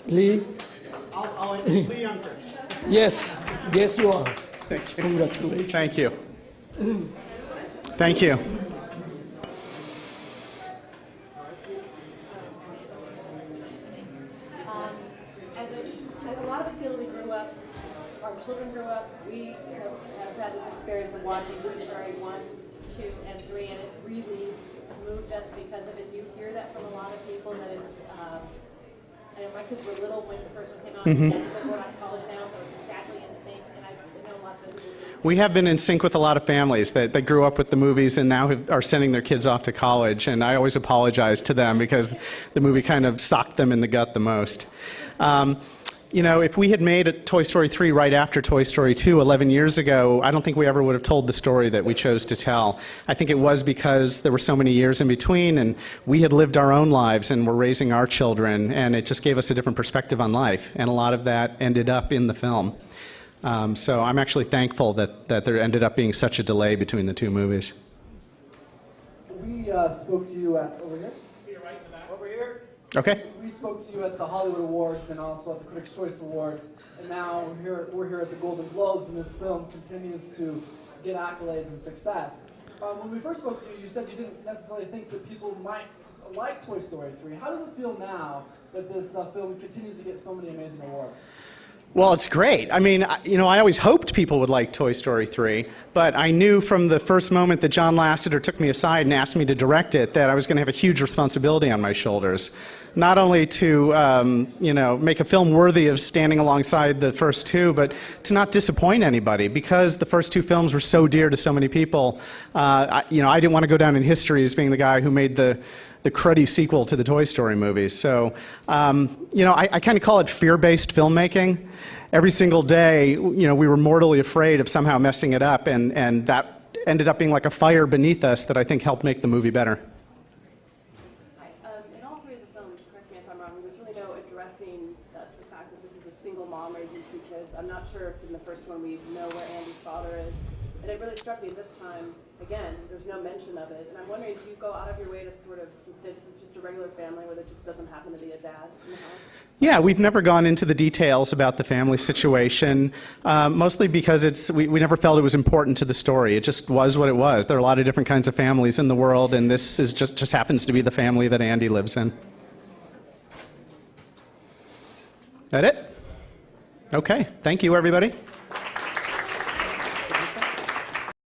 Lee? Lee Unker. Yes, yes you are. Thank you. Congratulations. Thank you. Thank you. As a lot of us feel we grew up, our children grew up, we have had this experience of watching Toy Story 1, 2, and 3, and it really moved us because of it. Do you hear that from a lot of people that it's, I know my kids were little when the first one came out, they're going on to college now, so it's exactly in sync, and I know lots of people. We have been in sync with a lot of families that grew up with the movies and now are sending their kids off to college, and I always apologize to them because the movie kind of socked them in the gut the most. You know, if we had made a Toy Story 3 right after Toy Story 2 11 years ago, I don't think we ever would have told the story that we chose to tell. I think it was because there were so many years in between and we had lived our own lives and were raising our children, and it just gave us a different perspective on life, and a lot of that ended up in the film. So I'm actually thankful that there ended up being such a delay between the two movies. We spoke to you at, over here? Over here? Okay. We spoke to you at the Hollywood Awards and also at the Critics' Choice Awards, and now we're here at the Golden Globes, and this film continues to get accolades and success. When we first spoke to you, you said you didn't necessarily think that people might like Toy Story 3. How does it feel now that this film continues to get so many amazing awards? Well, it's great. I mean, you know, I always hoped people would like Toy Story 3, but I knew from the first moment that John Lasseter took me aside and asked me to direct it that I was going to have a huge responsibility on my shoulders. Not only to, you know, make a film worthy of standing alongside the first two, but to not disappoint anybody. Because the first two films were so dear to so many people, you know, I didn't want to go down in history as being the guy who made the cruddy sequel to the Toy Story movies. So, you know, I kind of call it fear-based filmmaking. Every single day, you know, we were mortally afraid of somehow messing it up, and that ended up being like a fire beneath us that I think helped make the movie better. In all three of the films, correct me if I'm wrong, there's really no addressing the fact that this is a single mom raising two kids. I'm not sure if in the first one we know where Andy's father is. And it really struck me this time, again, there's no mention of it. And I'm wondering, do you go out of your way to sort of just say this is just a regular family where there just doesn't happen to be a dad in the house? Yeah, we've never gone into the details about the family situation, mostly because we never felt it was important to the story. It just was what it was. There are a lot of different kinds of families in the world, and this is just happens to be the family that Andy lives in. That it? Okay. Thank you, everybody.